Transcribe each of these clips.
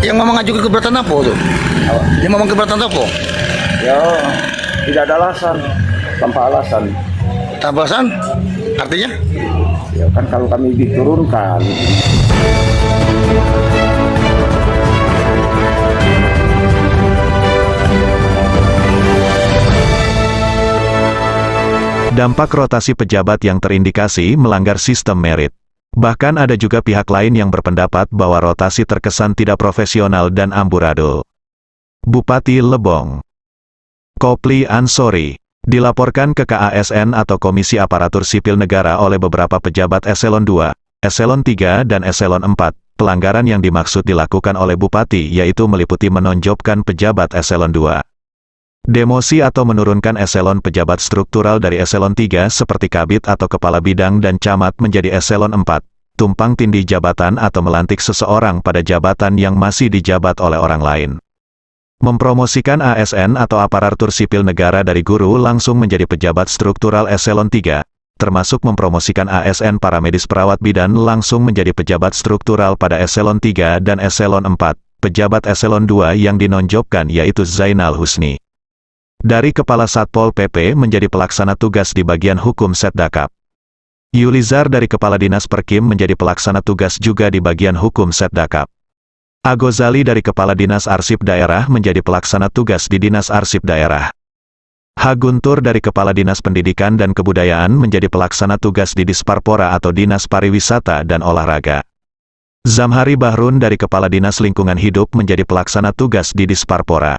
Yang mama ngajukan keberatan apa tuh? Apa? Yang mama keberatan apa? Ya tidak ada alasan, tanpa alasan. Tabasan? Artinya? Ya kan kalau kami diturunkan. Dampak rotasi pejabat yang terindikasi melanggar sistem merit. Bahkan ada juga pihak lain yang berpendapat bahwa rotasi terkesan tidak profesional dan amburadul. Bupati Lebong Kopli Ansori dilaporkan ke KASN atau Komisi Aparatur Sipil Negara oleh beberapa pejabat eselon 2, eselon 3 dan eselon 4. Pelanggaran yang dimaksud dilakukan oleh Bupati yaitu meliputi menonjobkan pejabat eselon 2. Demosi atau menurunkan eselon pejabat struktural dari eselon 3 seperti kabid atau kepala bidang dan camat menjadi eselon 4. Tumpang tindih jabatan atau melantik seseorang pada jabatan yang masih dijabat oleh orang lain. Mempromosikan ASN atau aparatur sipil negara dari guru langsung menjadi pejabat struktural eselon 3, termasuk mempromosikan ASN para medis perawat bidan langsung menjadi pejabat struktural pada eselon 3 dan eselon 4. Pejabat eselon 2 yang dinonjobkan yaitu Zainal Husni dari Kepala Satpol PP menjadi pelaksana tugas di bagian hukum Setdakap. Yulizar dari Kepala Dinas Perkim menjadi pelaksana tugas juga di bagian hukum Setdakap. Agozali dari Kepala Dinas Arsip Daerah menjadi pelaksana tugas di Dinas Arsip Daerah. Haguntur dari Kepala Dinas Pendidikan dan Kebudayaan menjadi pelaksana tugas di Disparpora atau Dinas Pariwisata dan Olahraga. Zamhari Bahrun dari Kepala Dinas Lingkungan Hidup menjadi pelaksana tugas di Disparpora.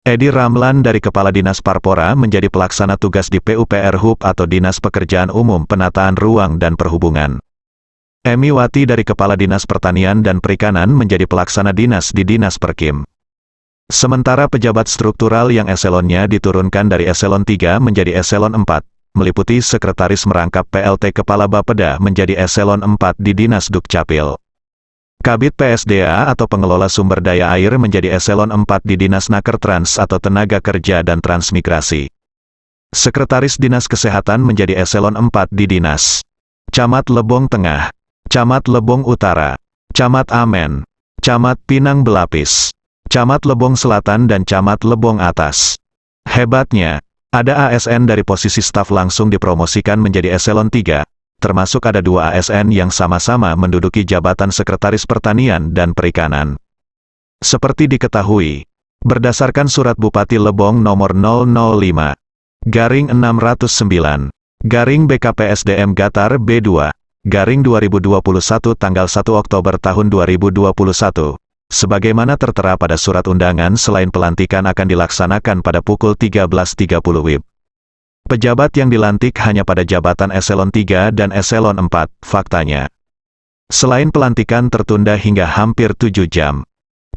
Edi Ramlan dari Kepala Dinas Parpora menjadi pelaksana tugas di PUPR HUP atau Dinas Pekerjaan Umum Penataan Ruang dan Perhubungan. Emi Wati dari Kepala Dinas Pertanian dan Perikanan menjadi pelaksana dinas di Dinas Perkim. Sementara pejabat struktural yang eselonnya diturunkan dari eselon 3 menjadi eselon 4, meliputi Sekretaris Merangkap PLT Kepala Bapeda menjadi eselon 4 di Dinas Dukcapil. Kabid PSDA atau Pengelola Sumber Daya Air menjadi eselon 4 di Dinas Nakertrans atau Tenaga Kerja dan Transmigrasi. Sekretaris Dinas Kesehatan menjadi eselon 4 di Dinas Camat Lebong Tengah, Camat Lebong Utara, Camat Amen, Camat Pinang Belapis, Camat Lebong Selatan dan Camat Lebong Atas. Hebatnya, ada ASN dari posisi staf langsung dipromosikan menjadi eselon 3. Termasuk ada 2 ASN yang sama-sama menduduki jabatan Sekretaris Pertanian dan Perikanan. Seperti diketahui, berdasarkan Surat Bupati Lebong nomor 005/609, BKPSDM Gatar B2, 2021 tanggal 1 Oktober tahun 2021, sebagaimana tertera pada surat undangan selain pelantikan akan dilaksanakan pada pukul 13.30 WIB. Pejabat yang dilantik hanya pada jabatan eselon 3 dan eselon 4, faktanya. Selain pelantikan tertunda hingga hampir 7 jam.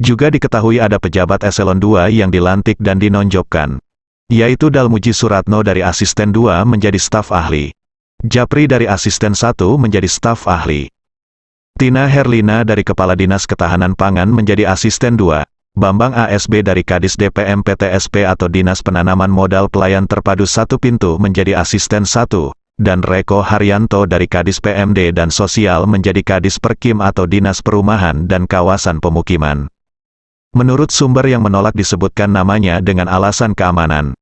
Juga diketahui ada pejabat eselon 2 yang dilantik dan dinonjobkan, yaitu Dalmuji Suratno dari asisten 2 menjadi staf ahli. Japri dari asisten 1 menjadi staf ahli. Tina Herlina dari Kepala Dinas Ketahanan Pangan menjadi asisten 2. Bambang ASB dari Kadis DPM PTSP atau Dinas Penanaman Modal Pelayan Terpadu 1 Pintu menjadi asisten 1, dan Reko Haryanto dari Kadis PMD dan Sosial menjadi Kadis Perkim atau Dinas Perumahan dan Kawasan Pemukiman. Menurut sumber yang menolak disebutkan namanya dengan alasan keamanan,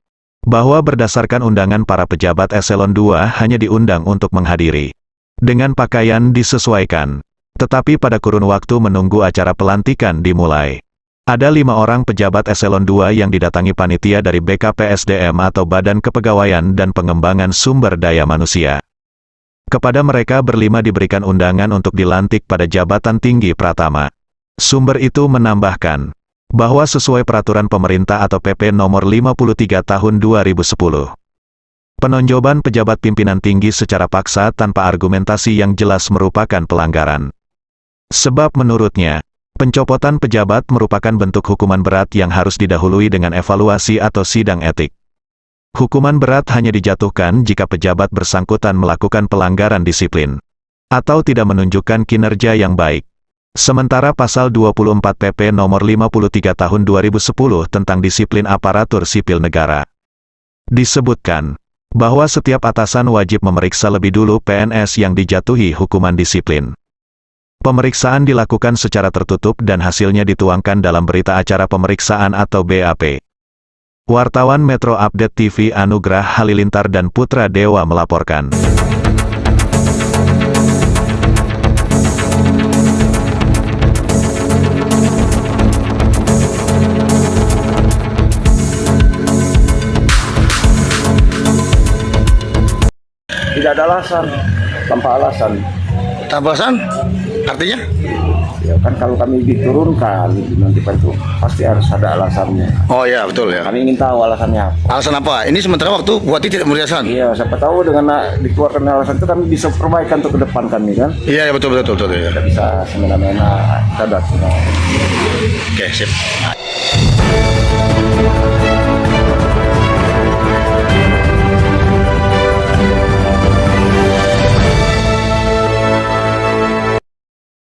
bahwa berdasarkan undangan para pejabat eselon 2 hanya diundang untuk menghadiri. Dengan pakaian disesuaikan, tetapi pada kurun waktu menunggu acara pelantikan dimulai. Ada 5 orang pejabat eselon 2 yang didatangi panitia dari BKPSDM atau Badan Kepegawaian dan Pengembangan Sumber Daya Manusia. Kepada mereka berlima diberikan undangan untuk dilantik pada jabatan tinggi pratama. Sumber itu menambahkan bahwa sesuai peraturan pemerintah atau PP nomor 53 tahun 2010. Penonjoban pejabat pimpinan tinggi secara paksa tanpa argumentasi yang jelas merupakan pelanggaran. Sebab menurutnya, pencopotan pejabat merupakan bentuk hukuman berat yang harus didahului dengan evaluasi atau sidang etik. Hukuman berat hanya dijatuhkan jika pejabat bersangkutan melakukan pelanggaran disiplin atau tidak menunjukkan kinerja yang baik. Sementara Pasal 24 PP Nomor 53 Tahun 2010 tentang Disiplin Aparatur Sipil Negara disebutkan bahwa setiap atasan wajib memeriksa lebih dulu PNS yang dijatuhi hukuman disiplin. Pemeriksaan dilakukan secara tertutup dan hasilnya dituangkan dalam berita acara pemeriksaan atau BAP. Wartawan Metro Update TV Anugrah Halilintar dan Putra Dewa melaporkan. Tidak ada alasan, tanpa alasan. Tanpa alasan? Artinya? Ya kan kalau kami diturunkan nanti itu pasti harus ada alasannya. Oh ya, betul ya. Kami ingin tahu alasannya apa. Alasan apa? Ini sementara waktu buat tidak memberi alasan. Iya, siapa tahu dengan dikeluarkan alasan itu kami bisa perbaikan untuk ke depan kami kan. Iya, ya, betul betul betul. Ya. Tidak bisa semena-mena kita. Oke, sip.